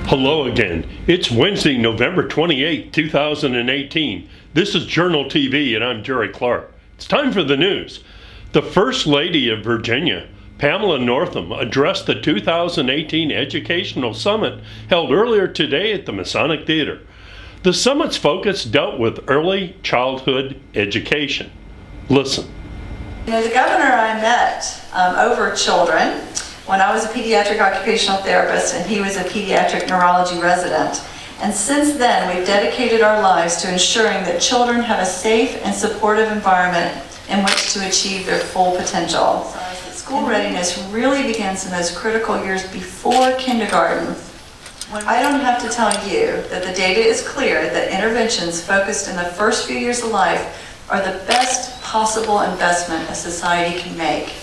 Hello again. It's Wednesday, November 28, 2018. This is JournalTV and I'm Jerry Clark. It's time for the news. The First Lady of Virginia, Pamela Northam, addressed the 2018 Educational Summit held earlier today at the Masonic Theater. The summit's focus dealt with early childhood education. Listen. The governor I met over children when I was a pediatric occupational therapist and he was a pediatric neurology resident. And since then, we've dedicated our lives to ensuring that children have a safe and supportive environment in which to achieve their full potential. School readiness really begins in those critical years before kindergarten. I don't have to tell you that the data is clear that interventions focused in the first few years of life are the best possible investment a society can make.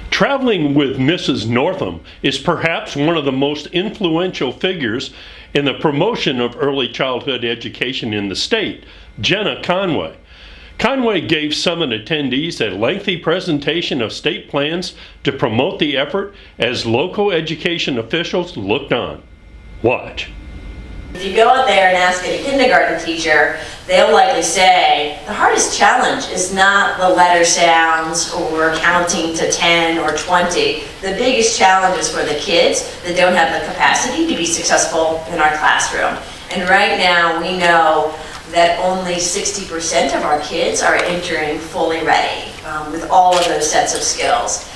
Traveling with Mrs. Northam is perhaps one of the most influential figures in the promotion of early childhood education in the state, Jenna Conway. Conway gave summit attendees a lengthy presentation of state plans to promote the effort as local education officials looked on. Watch. If you go out there and ask a kindergarten teacher, they'll likely say the hardest challenge is not the letter sounds or counting to 10 or 20. The biggest challenge is for the kids that don't have the capacity to be successful in our classroom. And right now we know that only 60% of our kids are entering fully ready with all of those sets of skills.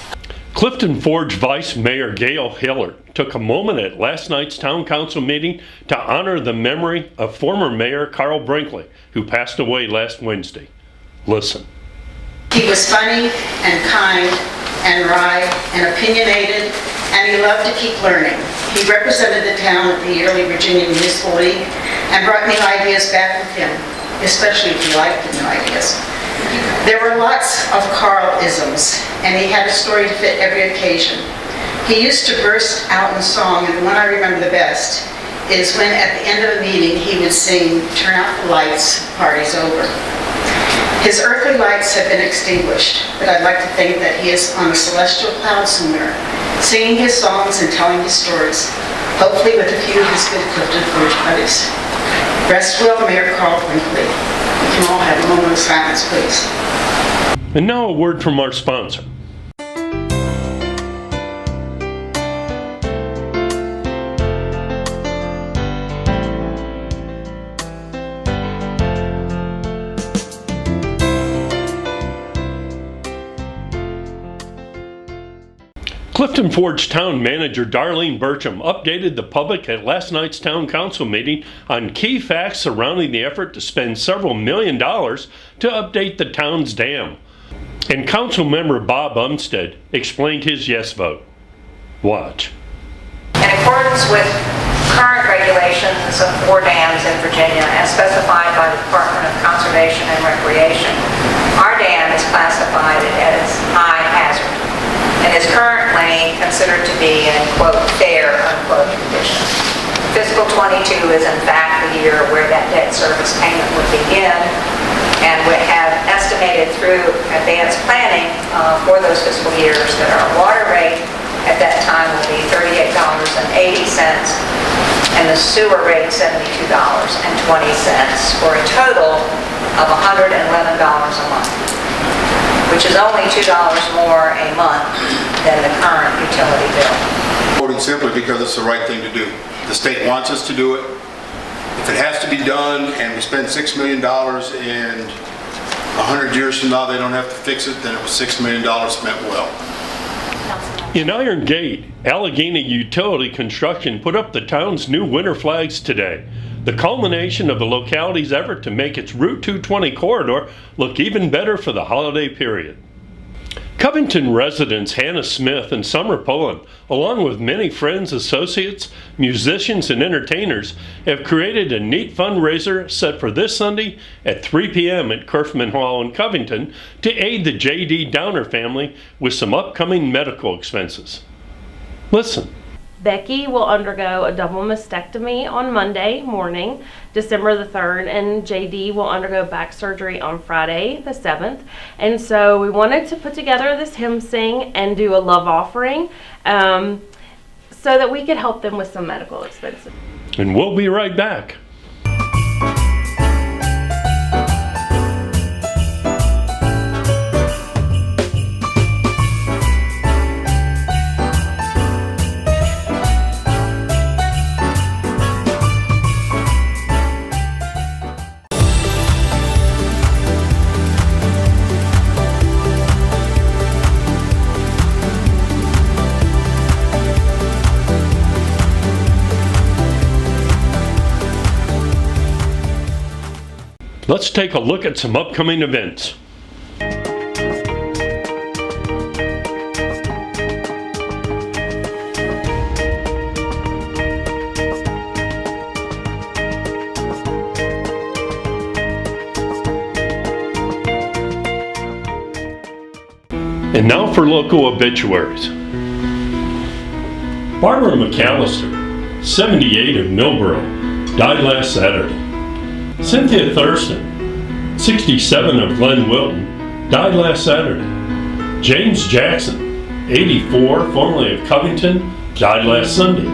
Clifton Forge Vice Mayor Gail Hillard took a moment at last night's town council meeting to honor the memory of former Mayor Carl Brinkley, who passed away last Wednesday. Listen. He was funny and kind and wry and opinionated, and he loved to keep learning. He represented the town at the yearly Virginia Municipal League and brought new ideas back with him, especially if you liked the new ideas. There were lots of Carl-isms, and he had a story to fit every occasion. He used to burst out in song, and the one I remember the best is when at the end of a meeting he would sing, "Turn out the lights, party's over." His earthly lights have been extinguished, but I'd like to think that he is on a celestial cloud somewhere, singing his songs and telling his stories, hopefully with a few of his good Clifton Forge buddies. Rest well, Mayor Carl Brinkley. We can all have a moment of silence, please. And now a word from our sponsor. Clifton Forge Town Manager Darlene Burcham updated the public at last night's town council meeting on key facts surrounding the effort to spend several $1 million to update the town's dam. And council member Bob Umstead explained his yes vote. Watch. In accordance with current regulations of 4 dams in Virginia as specified by the Department of Conservation and Recreation, our dam is classified as high hazard and is currently considered to be in, quote, fair, unquote, condition. Fiscal 22 is in fact the year where that debt service payment would begin, and we have estimated through advanced planning for those fiscal years that our water rate at that time will be $38.80 and the sewer rate $72.20 for a total of $111 a month, which is only $2 more a month than the current utility bill. Voting simply because it's the right thing to do. The state wants us to do it. If it has to be done and we spend $6 million and 100 years from now they don't have to fix it, then it was $6 million spent well. In Iron Gate, Alleghany Utility Construction put up the town's new winter flags today, the culmination of the locality's effort to make its Route 220 corridor look even better for the holiday period. Covington residents Hannah Smith and Summer Pullen, along with many friends, associates, musicians, and entertainers, have created a neat fundraiser set for this Sunday at 3 p.m. at Kerfman Hall in Covington to aid the J.D. Downer family with some upcoming medical expenses. Listen. Becky will undergo a double mastectomy on Monday morning, December the 3rd, and JD will undergo back surgery on Friday the 7th. And so we wanted to put together this hymn sing and do a love offering so that we could help them with some medical expenses. And we'll be right back. Let's take a look at some upcoming events. And now for local obituaries. Barbara McAllister, 78 of Millboro, died last Saturday. Cynthia Thurston, 67 of Glen Wilton, died last Saturday. James Jackson, 84, formerly of Covington, died last Sunday.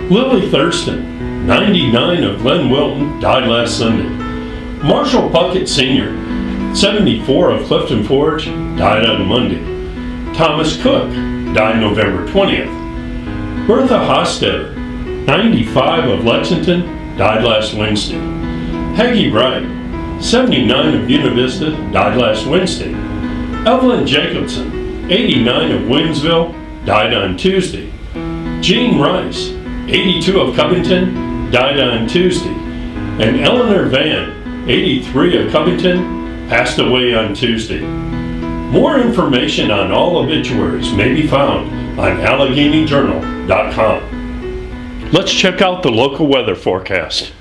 Lily Thurston, 99 of Glen Wilton, died last Sunday. Marshall Puckett Sr., 74 of Clifton Forge, died on Monday. Thomas Cook, died November 20th. Bertha Hostetter, 95 of Lexington, died last Wednesday. Peggy Wright, 79 of Buena Vista, died last Wednesday. Evelyn Jacobson, 89 of Williamsville, died on Tuesday. Jean Rice, 82 of Covington, died on Tuesday. And Eleanor Van, 83 of Covington, passed away on Tuesday. More information on all obituaries may be found on AlleganyJournal.com. Let's check out the local weather forecast.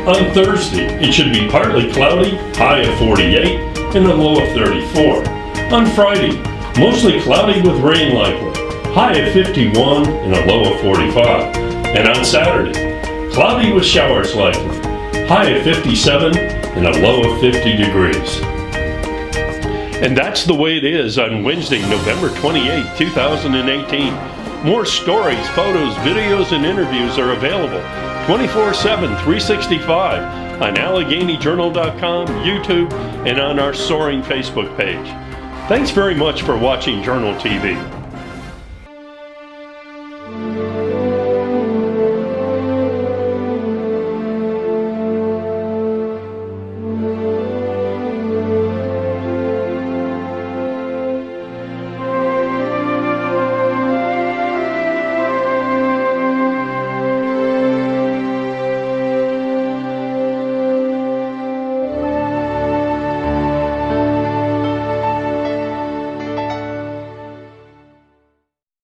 On Thursday, it should be partly cloudy, high of 48 and a low of 34. On Friday, mostly cloudy with rain likely, high of 51 and a low of 45. And on Saturday, cloudy with showers likely, high of 57 and a low of 50 degrees. And that's the way it is on Wednesday, November 28, 2018. More stories, photos, videos, and interviews are available 24/7, 365 on AlleganyJournal.com, YouTube, and on our soaring Facebook page. Thanks very much for watching Journal TV.